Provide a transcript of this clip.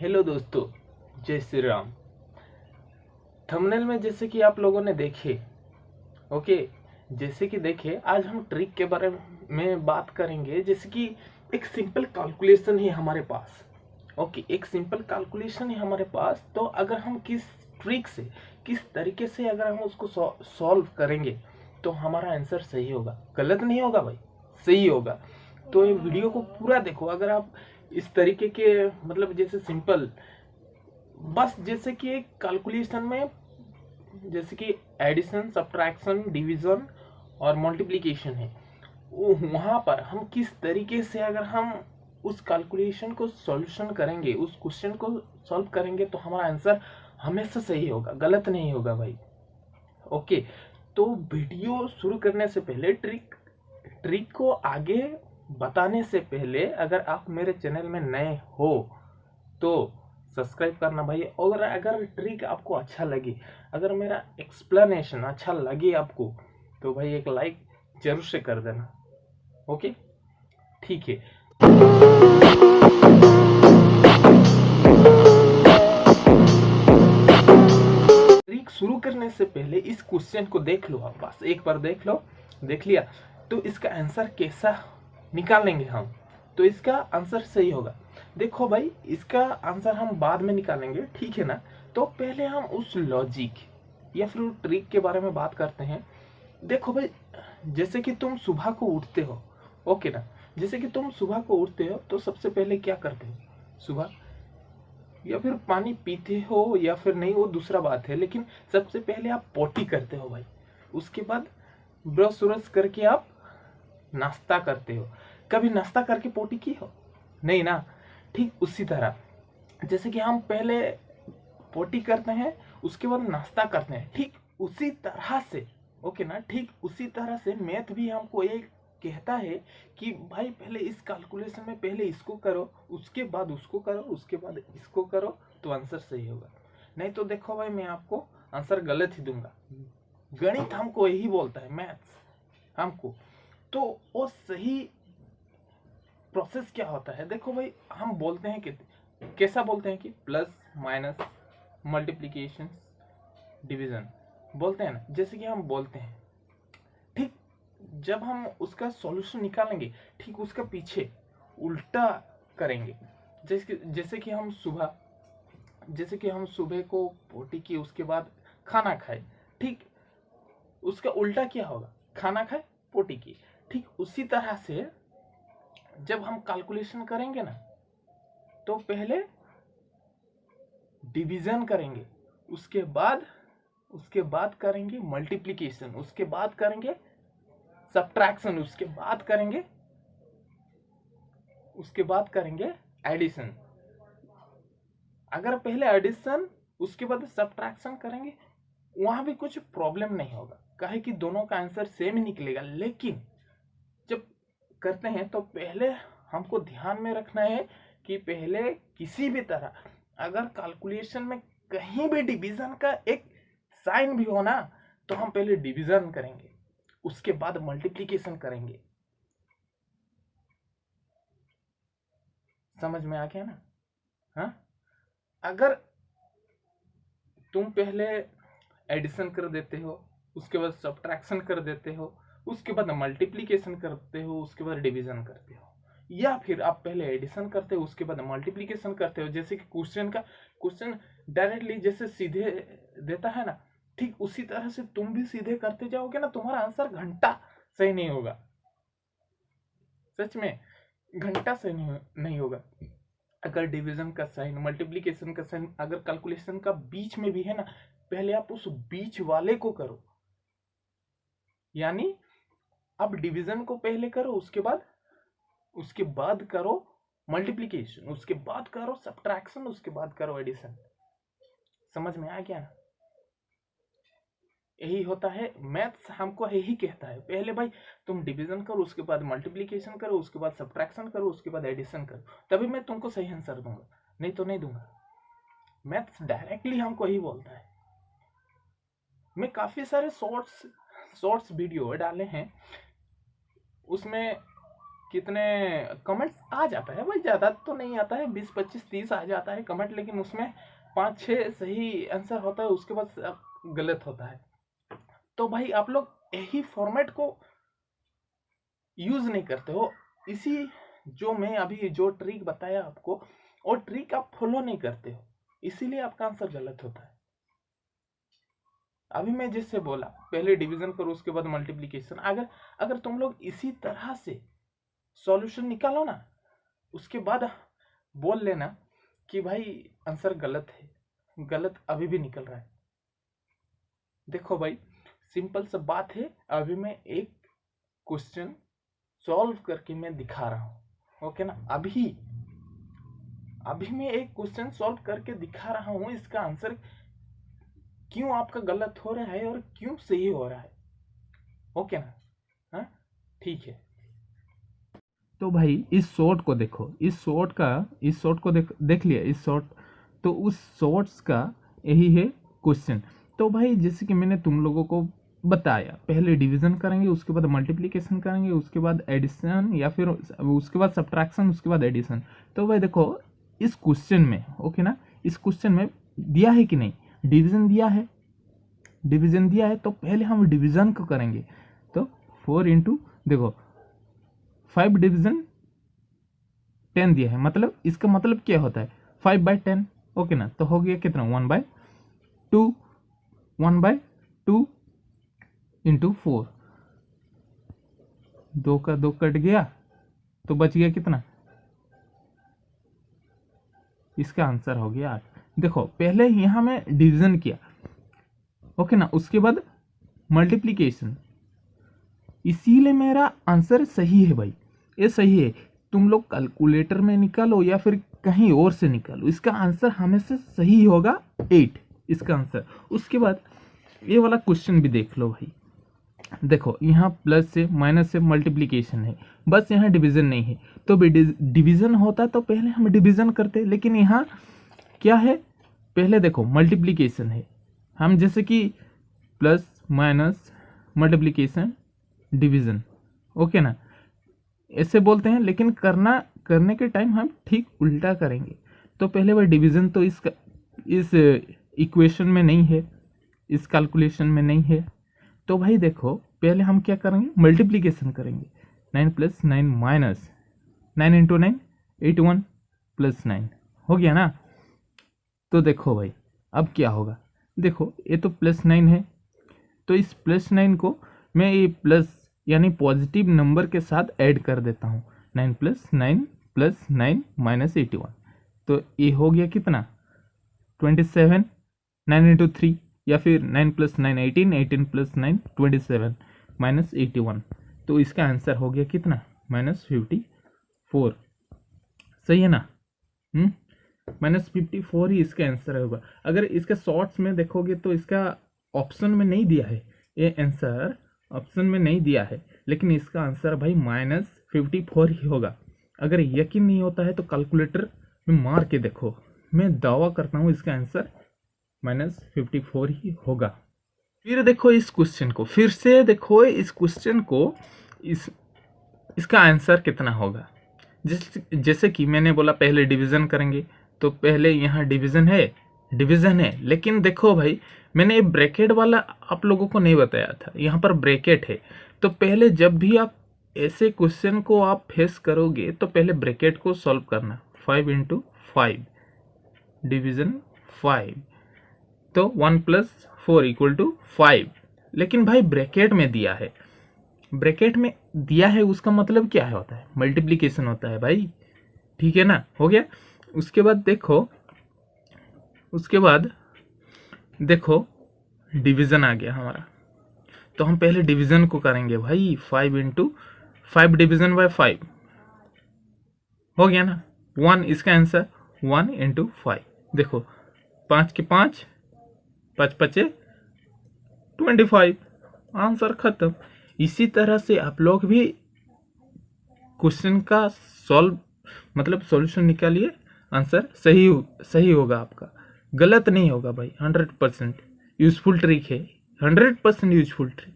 Hello दोस्तों, जय Shri Ram. Thumbnail में जैसे कि आप लोगों ने देखे, ओके, जैसे कि देखे, आज हम ट्रिक के बारे में बात करेंगे। जैसे कि एक सिंपल कैलकुलेशन है हमारे पास। ओके, एक सिंपल कैलकुलेशन है हमारे पास। तो अगर हम किस ट्रिक से, किस तरीके से अगर हम उसको सॉल्व करेंगे तो हमारा आंसर सही होगा, गलत नहीं होगा भाई, सही होगा। तो ये वीडियो को पूरा देखो। अगर आप इस तरीके के मतलब जैसे सिंपल, बस जैसे कि एक कैलकुलेशन में जैसे कि एडिशन, सब्ट्रैक्शन, डिवीजन और मल्टीप्लिकेशन है, वहां पर हम किस तरीके से अगर हम उस कैलकुलेशन को सॉल्यूशन करेंगे, उस क्वेश्चन को सॉल्व करेंगे तो हमारा आंसर हमेशा सही होगा, गलत नहीं होगा भाई। ओके, तो वीडियो शुरू करने से पहले ट्रिक को आगे बताने से पहले अगर आप मेरे चैनल में नए हो तो सब्सक्राइब करना भाई। और अगर ट्रिक आपको अच्छा लगे, अगर मेरा एक्सप्लेनेशन अच्छा लगे आपको, तो भाई एक लाइक जरूर से कर देना। ओके, ठीक है। ट्रिक शुरू करने से पहले इस क्वेश्चन को देख लो, आप बस एक बार देख लो। देख लिया तो इसका आंसर कैसा निकालेंगे हम, तो इसका आंसर सही होगा। देखो भाई, इसका आंसर हम बाद में निकालेंगे, ठीक है ना। तो पहले हम उस लॉजिक या फिर ट्रिक के बारे में बात करते हैं। देखो भाई, जैसे कि तुम सुबह को उठते हो, ओके ना, जैसे कि तुम सुबह को उठते हो तो सबसे पहले क्या करते हो सुबह, या फिर पानी पीते हो या फिर नहीं, वो दूसरा बात है, लेकिन सबसे पहले आप पोटी करते हो भाई। उसके बाद ब्रश व्रश करके आप नाश्ता करते हो। कभी नाश्ता करके पोटी की हो? नहीं ना। ठीक उसी तरह जैसे कि हम पहले पोटी करते हैं, उसके बाद नाश्ता करते हैं, ठीक उसी तरह से, ओके ना, ठीक उसी तरह से मैथ भी हमको ये कहता है कि भाई पहले इस कैलकुलेशन में पहले इसको करो, उसके बाद उसको करो, उसके बाद इसको करो, तो आंसर सही होगा। नहीं तो देखो भाई, मैं आपको आंसर गलत ही दूंगा। गणित हमको यही बोलता है, मैथ्स हमको। तो वो सही प्रोसेस क्या होता है, देखो भाई, हम बोलते हैं कि कैसा बोलते हैं कि प्लस माइनस मल्टीप्लीकेशन डिवीजन बोलते हैं ना, जैसे कि हम बोलते हैं। ठीक जब हम उसका सॉल्यूशन निकालेंगे, ठीक उसका पीछे उल्टा करेंगे। जैसे कि हम सुबह को पोटी की, उसके बाद खाना खाए, ठीक उसका उल्टा क्या होगा, खाना खाए पोटी की। ठीक उसी तरह से जब हम कैलकुलेशन करेंगे ना, तो पहले डिवीजन करेंगे, उसके बाद करेंगे मल्टीप्लिकेशन, उसके बाद करेंगे सब्ट्रैक्शन, उसके बाद करेंगे एडिशन। अगर पहले एडिशन उसके बाद सब्ट्रैक्शन करेंगे, वहां भी कुछ प्रॉब्लम नहीं होगा, काहे कि दोनों का आंसर सेम ही निकलेगा। लेकिन जब करते हैं तो पहले हमको ध्यान में रखना है कि पहले किसी भी तरह अगर कैलकुलेशन में कहीं भी डिवीजन का एक साइन भी हो ना, तो हम पहले डिवीजन करेंगे, उसके बाद मल्टीप्लिकेशन करेंगे। समझ में आ गया ना? हाँ, अगर तुम पहले एडिशन कर देते हो, उसके बाद सब्ट्रैक्शन कर देते हो, उसके बाद मल्टीप्लिकेशन करते हो, उसके बाद डिवीजन करते हो, या फिर आप पहले एडिशन करते हो उसके बाद मल्टीप्लिकेशन करते हो, जैसे कि क्वेश्चन डायरेक्टली जैसे सीधे देता है ना, ठीक उसी तरह से तुम भी सीधे करते जाओगे ना, तुम्हारा आंसर घंटा सही नहीं होगा। सच में घंटा सही नहीं होगा। अगर डिवीजन का साइन, मल्टीप्लिकेशन का साइन अगर कैलकुलेशन का बीच में भी है ना, पहले आप उस बीच वाले को करो। यानी अब डिवीजन को पहले करो, उसके बाद करो मल्टीप्लिकेशन, उसके बाद करो सब्ट्रैक्शन, उसके बाद करो एडिशन। समझ में आ गया ना? यही होता है, मैथ्स हमको यही कहता है, पहले भाई तुम डिवीजन करो, उसके बाद मल्टीप्लिकेशन करो, उसके बाद सब्ट्रैक्शन करो, उसके बाद एडिशन करो, तभी मैं तुमको सही आंसर दूंगा, नहीं तो नहीं दूंगा। मैथ्स डायरेक्टली हमको यही बोलता है। मैं काफी सारे शॉर्ट्स वीडियो डाले हैं, उसमें कितने कमेंट्स आ जाता है भाई, ज़्यादा तो नहीं आता है, 20 25 30 आ जाता है कमेंट, लेकिन उसमें 5 6 सही आंसर होता है, उसके बाद सब गलत होता है। तो भाई आप लोग यही फॉर्मेट को यूज नहीं करते हो, इसी जो मैं अभी जो ट्रिक बताया आपको, और ट्रिक आप फॉलो नहीं करते हो, इसीलिए आपका आंसर गलत होता है। अभी मैं जिससे बोला पहले डिवीजन करो उसके बाद मल्टीप्लीकेशन, अगर तुम लोग इसी तरह से सॉल्यूशन निकालो ना, उसके बाद बोल लेना कि भाई आंसर गलत है, गलत अभी भी निकल रहा है। देखो भाई सिंपल सा बात है, अभी मैं एक क्वेश्चन सॉल्व करके मैं दिखा रहा हूं, ओके ना। अभी मैं एक क्वेश्चन सॉल्व करके दिखा रहा हूं, इसका आंसर क्यों आपका गलत हो रहा है और क्यों सही हो रहा है, ओके ना। हाँ ठीक है। तो भाई इस शॉर्ट को देखो, इस शॉर्ट को देख लिया इस शॉर्ट, तो उस शॉर्ट्स का यही है क्वेश्चन। तो भाई जैसे कि मैंने तुम लोगों को बताया, पहले डिवीजन करेंगे, उसके बाद मल्टीप्लिकेशन करेंगे, उसके बाद एडिशन, या फिर उसके बाद सब्ट्रैक्शन, उसके बाद एडिशन। तो भाई देखो इस क्वेश्चन में, ओके ना, इस क्वेश्चन में दिया है कि नहीं, डिवीजन दिया है, डिवीजन दिया है, तो पहले हम डिवीजन को करेंगे। तो 4 इंटू देखो 5 डिवीजन 10 दिया है, मतलब इसका मतलब क्या होता है 5/10, ओके ना। तो हो गया कितना 1/2, 1/2 इंटू 4, 2 का 2 कट गया, तो बच गया कितना, इसका आंसर हो गया 8। देखो पहले यहां में डिवीजन किया, ओके ना, उसके बाद मल्टीप्लीकेशन, इसीलिए मेरा आंसर सही है भाई, ये सही है। तुम लोग कैलकुलेटर में निकालो या फिर कहीं और से निकालो, इसका आंसर हमेशा सही होगा 8, इसका आंसर। उसके बाद ये वाला क्वेश्चन भी देख लो भाई, देखो यहाँ प्लस से माइनस से मल्टीप्लीकेशन है, बस यहाँ डिवीजन नहीं है। तो डिवीजन होता तो पहले हम डिवीजन करते, लेकिन यहाँ क्या है, पहले देखो मल्टीप्लीकेशन है, हम जैसे कि plus minus multiplication division, okay ना, ऐसे बोलते हैं, लेकिन करने के टाइम हम ठीक उल्टा करेंगे। तो पहले वह डिवीजन तो इस इक्वेशन में नहीं है, इस कैलकुलेशन में नहीं है। तो भाई देखो पहले हम क्या करेंगे, मल्टीप्लीकेशन करेंगे, 9 + 9 माइनस 9 × 9 81 + 9 हो गया ना। तो देखो भाई अब क्या होगा, देखो ये तो +9 है, तो इस +9 को मैं ये प्लस यानी पॉजिटिव नंबर के साथ ऐड कर देता हूँ, 9 + 9 + 9 - 81, तो ये हो गया कितना 27, 9 × 3, या फिर 9 + 9 18, 18 + 9 27 - 81, तो इसका आंसर हो गया कितना -54, सही है ना। -54 ही इसका आंसर होगा। अगर इसके शॉर्ट्स में देखोगे तो इसका ऑप्शन में नहीं दिया है, ये आंसर ऑप्शन में नहीं दिया है, लेकिन इसका आंसर भाई -54 ही होगा। अगर यकीन नहीं होता है तो कैलकुलेटर में मार के देखो, मैं दावा करता हूँ इसका आंसर -54 ही होगा। फिर देखो इस क्वेश्चन को, फिर से देखो इस क्वेश्चन को, इसका आंसर कितना होगा। जैसे कि मैंने बोला पहले डिवीजन करेंगे, तो पहले यहाँ डिवीजन है, लेकिन देखो भाई मैंने ब्रैकेट वाला आप लोगों को नहीं बताया था, यहाँ पर ब्रैकेट है। तो पहले जब भी आप ऐसे क्वेश्चन को आप फेस करोगे तो पहले ब्रैकेट को सॉल्व करना, 5 × 5 डिवीजन 5, तो 1 + 4 = 5, लेकिन भाई ब्रैकेट में दिया है, ब्रैकेट में दिया है उसका मतलब क्या है, होता है मल्टीप्लिकेशन होता है भाई, ठीक है ना, हो गया। उसके बाद देखो डिवीजन आ गया हमारा, तो हम पहले डिवीजन को करेंगे भाई, 5 × 5 डिवीजन बाय 5 हो गया ना 1, इसका आंसर 1 × 5, देखो 5 के 5, 5 × 5 = 25, आंसर खत्म। इसी तरह से आप लोग भी क्वेश्चन का सॉल्यूशन निकालिए, आंसर सही होगा आपका, गलत नहीं होगा भाई। 100% यूजफुल ट्रिक है, 100% यूजफुल ट्रिक।